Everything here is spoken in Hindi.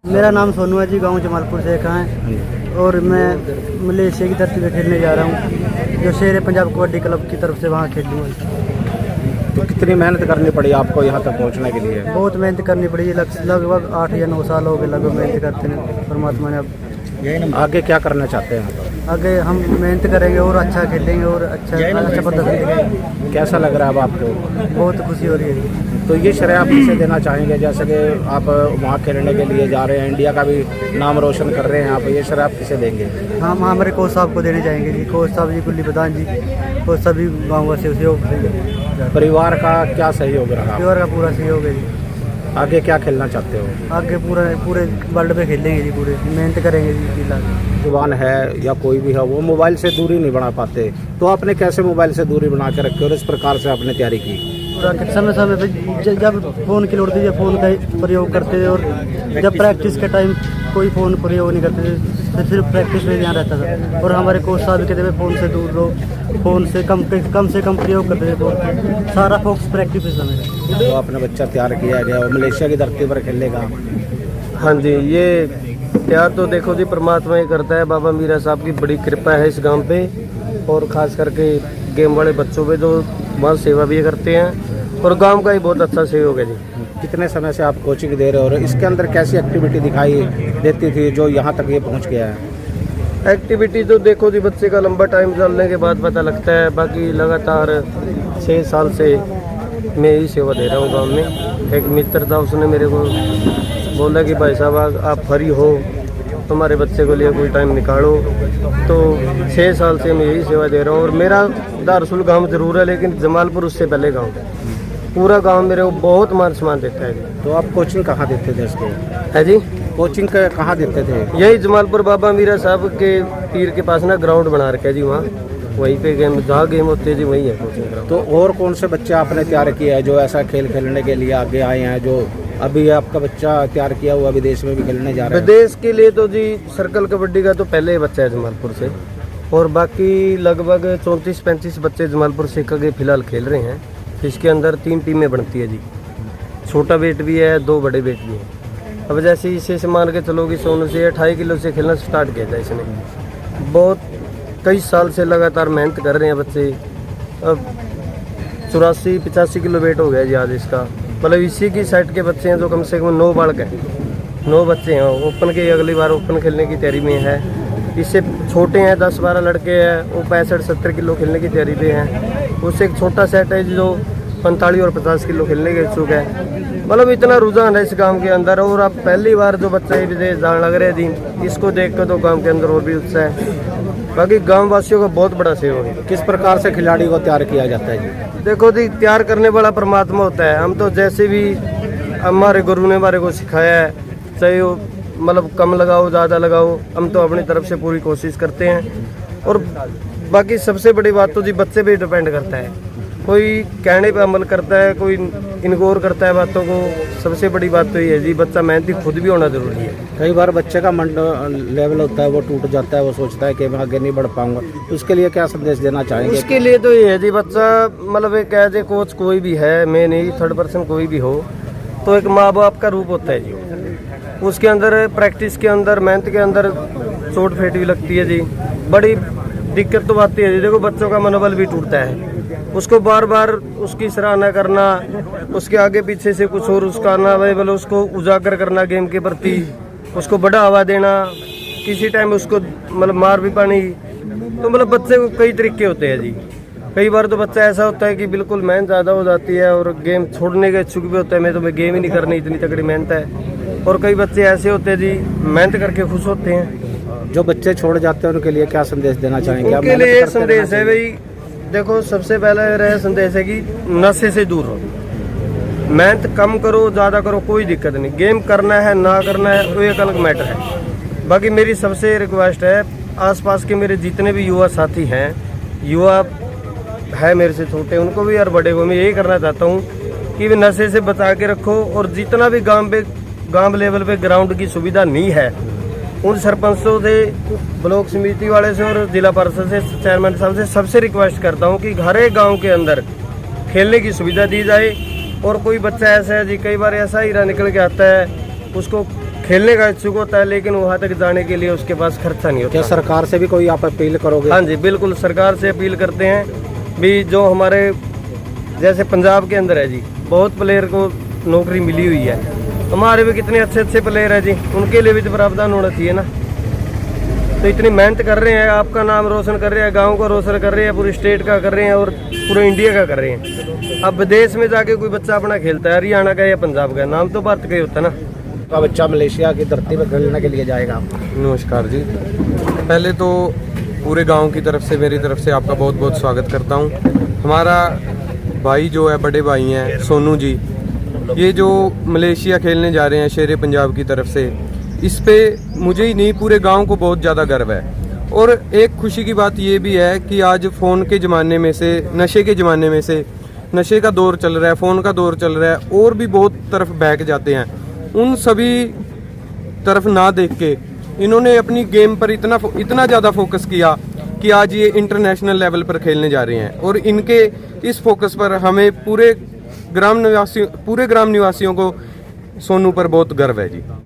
मेरा नाम सोनू है जी, गांव जमालपुर से का है और मैं मलेशिया की धरती पे खेलने जा रहा हूँ, जो शेर पंजाब कबड्डी क्लब की तरफ से वहाँ खेलूँगा। तो कितनी मेहनत करनी पड़ी आपको यहाँ तक पहुँचने के लिए? बहुत मेहनत करनी पड़ी, लगभग 8 या 9 साल हो गए लगभग मेहनत करते हैं। परमात्मा ने अब आगे क्या करना चाहते हैं? आगे हम मेहनत करेंगे और अच्छा खेलेंगे और अच्छा प्रदर्शन करेंगे। कैसा लग रहा है अब आपको? बहुत खुशी हो रही है। तो ये श्रेय आप किसे देना चाहेंगे? जैसे कि आप वहाँ खेलने के लिए जा रहे हैं, इंडिया का भी नाम रोशन कर रहे हैं आप, ये श्रेय आप किसे देंगे? हम हमारे कोच साहब को देने चाहेंगे जी, कोच साहब जी, गुल्ली प्रधान जी और सभी गाँव वासियों से। परिवार का क्या सहयोग रहा? परिवार का पूरा सहयोग है जी। आगे क्या खेलना चाहते हो? आगे पूरे वर्ल्ड पे खेलेंगे जी, पूरे मेहनत करेंगे जी। जुबान है या कोई भी है, वो मोबाइल से दूरी नहीं बना पाते, तो आपने कैसे मोबाइल से दूरी बना के रखी और इस प्रकार से आपने तैयारी की? समय समय पे जब फ़ोन की लोड़ थी जब फ़ोन का प्रयोग करते थे, और जब प्रैक्टिस के टाइम कोई फ़ोन प्रयोग नहीं करते थे, तो सिर्फ प्रैक्टिस में ध्यान रहता था। और हमारे कोच साहब कहते थे फ़ोन से दूर रहो, फ़ोन से कम प्रयोग करते थे फ़ोन, सारा फोकस प्रैक्टिस पे समय था। तो आपने बच्चा तैयार किया गया और मलेशिया की धरती पर खेलेगा? हाँ जी, ये तैयार तो देखो जी परमात्मा ही करता है। बाबा मीरा साहब की बड़ी कृपा है इस गांव पे, और ख़ास करके गेम वाले बच्चों पे जो वहाँ सेवा भी करते हैं, और गांव का ही बहुत अच्छा सहयोग है जी। कितने समय से आप कोचिंग दे रहे हो और इसके अंदर कैसी एक्टिविटी दिखाई देती थी जो यहाँ तक ये पहुँच गया है? एक्टिविटी तो देखो जी बच्चे का लंबा टाइम चलने के बाद पता लगता है। बाकी लगातार 6 साल से मैं ही सेवा दे रहा हूँ गाँव में। एक मित्र था, उसने मेरे को बोला कि भाई साहब आप फ्री हो, तुम्हारे बच्चे को लिए कोई टाइम निकालो। तो 6 साल से मैं यही सेवा दे रहा हूँ। और मेरा दारसुल गांव जरूर है, लेकिन जमालपुर उससे पहले गांव है। पूरा गांव मेरे को बहुत मान सम्मान देता है। तो आप कोचिंग कहाँ देते थे इसको? है जी, कोचिंग कहाँ देते थे? यही जमालपुर बाबा मीरा साहब के पीर के पास ना ग्राउंड बना रखा है जी, वहाँ वहीं पे गेम जहाँ गेम होते हैं जी वहीं है कोचिंग ग्राउंड। तो और कौन से बच्चे आपने तैयार किया है जो ऐसा खेल खेलने के लिए आगे आए हैं, जो अभी आपका बच्चा तैयार किया हुआ विदेश में भी खेलने जा रहा है? विदेश के लिए तो जी सर्कल कबड्डी का तो पहले ही बच्चा है जमालपुर से, और बाकी लगभग 34-35 बच्चे जमालपुर से के फिलहाल खेल रहे हैं। इसके अंदर 3 टीमें बनती है जी, छोटा वेट भी है, 2 बड़े वेट भी हैं। अब जैसे इसे से मान के चलो कि 100 से 28 किलो से खेलना स्टार्ट किया था इसने। बहुत कई साल से लगातार मेहनत कर रहे हैं बच्चे। अब 84-85 किलो वेट हो गया जी आज इसका। मतलब इसी की साइड के बच्चे हैं जो कम से कम 9 बालक हैं, 9 बच्चे हैं। ओपन के अगली बार ओपन खेलने की तैयारी में है। इससे छोटे हैं 10-12 लड़के हैं, वो 65-70 किलो खेलने की तैयारी पे हैं। उससे एक छोटा सेट है जो 45 और 50 किलो खेलने के इच्छुक है। मतलब इतना रुझान है इस गांव के अंदर। और अब पहली बार जो बच्चा ये विदेश जाने लग रहे हैं जी, इसको देख कर तो गांव के अंदर और भी उत्साह है। बाकी गांव वासियों का बहुत बड़ा सहयोग है। किस प्रकार से खिलाड़ी को तैयार किया जाता है जी? देखो जी, तैयार करने वाला परमात्मा होता है। हम तो जैसे भी हमारे गुरु ने हमारे को सिखाया है, चाहे वो मतलब कम लगाओ ज़्यादा लगाओ, हम तो अपनी तरफ से पूरी कोशिश करते हैं। और बाकी सबसे बड़ी बात तो जी बच्चे पे डिपेंड करता है। कोई कहने पे अमल करता है, कोई इग्नोर करता है बातों को। सबसे बड़ी बात तो ये है जी, बच्चा मेहनती खुद भी होना जरूरी है। कई बार बच्चे का मन लेवल होता है वो टूट जाता है, वो सोचता है कि मैं आगे नहीं बढ़ पाऊंगा, उसके लिए क्या संदेश देना चाहेंगे? उसके लिए तो ये है जी, बच्चा मतलब एक एज ए कोच कोई भी है, मैं नहीं, थर्ड पर्सन कोई भी हो, तो एक माँ बाप का रूप होता है जी। उसके अंदर प्रैक्टिस के अंदर मेहनत के अंदर चोट फेट भी लगती है जी। बड़ी दिक्कत तो आती है जी। देखो बच्चों का मनोबल भी टूटता है। उसको बार बार उसकी सराहना करना, उसके आगे पीछे से कुछ और उसका ना मतलब उसको उजागर करना गेम के प्रति, उसको बढ़ावा देना, किसी टाइम उसको मतलब मार भी पानी। तो मतलब बच्चे को कई तरीके होते हैं जी। कई बार तो बच्चा ऐसा होता है कि बिल्कुल मेहनत ज़्यादा हो जाती है और गेम छोड़ने के इच्छुक भी होता है, मैं गेम ही नहीं करनी, इतनी तगड़ी मेहनत है। और कई बच्चे ऐसे होते हैं जी, मेहनत करके खुश होते हैं। जो बच्चे छोड़ जाते हैं उनके लिए क्या संदेश देना चाहेंगे? उनके लिए ये संदेश है भाई, देखो सबसे पहले यह संदेश है कि नशे से दूर रहो, मेहनत कम करो ज़्यादा करो, कोई दिक्कत नहीं। गेम करना है ना करना है वो एक अलग मैटर है। बाकी मेरी सबसे रिक्वेस्ट है, आसपास के मेरे जितने भी युवा साथी हैं, युवा है मेरे से छोटे, उनको भी और बड़े को मैं यही करना चाहता हूँ कि वे नशे से बचा के रखो। और जितना भी गांव लेवल पे ग्राउंड की सुविधा नहीं है, उन सरपंचों से, ब्लॉक समिति वाले से और जिला परिषद से, चेयरमैन साहब से सबसे रिक्वेस्ट करता हूँ कि हर एक गाँव के अंदर खेलने की सुविधा दी जाए। और कोई बच्चा ऐसा है जी, कई बार ऐसा हीरा निकल के आता है, उसको खेलने का इच्छुक होता है, लेकिन वहाँ तक जाने के लिए उसके पास खर्चा नहीं क्या होता। सरकार से भी कोई आप अपील करोगे? हाँ जी, बिल्कुल सरकार से अपील करते हैं भी, जो हमारे जैसे पंजाब के अंदर है जी, बहुत प्लेयर को नौकरी मिली हुई है, हमारे भी कितने अच्छे अच्छे प्लेयर हैं जी, उनके लिए भी तो प्रावधान होना चाहिए ना। तो इतनी मेहनत कर रहे हैं, आपका नाम रोशन कर रहे हैं, गांव का रोशन कर रहे हैं, पूरे स्टेट का कर रहे हैं और पूरे इंडिया का कर रहे हैं। अब विदेश में जाके कोई बच्चा अपना खेलता है, हरियाणा का या पंजाब का, नाम तो भारत का ही होता है ना। तो बच्चा मलेशिया की धरती पर खेलने के लिए जाएगा। नमस्कार जी, पहले तो पूरे गांव की तरफ से, मेरी तरफ से आपका बहुत बहुत स्वागत करता हूं। हमारा भाई जो है, बड़े भाई हैं सोनू जी, ये जो मलेशिया खेलने जा रहे हैं शेरे पंजाब की तरफ से, इस पे मुझे ही नहीं पूरे गांव को बहुत ज़्यादा गर्व है। और एक खुशी की बात ये भी है कि आज फ़ोन के ज़माने में से, नशे के ज़माने में से, नशे का दौर चल रहा है, फ़ोन का दौर चल रहा है, और भी बहुत तरफ बहक जाते हैं। उन सभी तरफ ना देख के इन्होंने अपनी गेम पर इतना ज़्यादा फोकस किया कि आज ये इंटरनेशनल लेवल पर खेलने जा रहे हैं। और इनके इस फोकस पर हमें पूरे ग्राम निवासियों को सोनू पर बहुत गर्व है जी।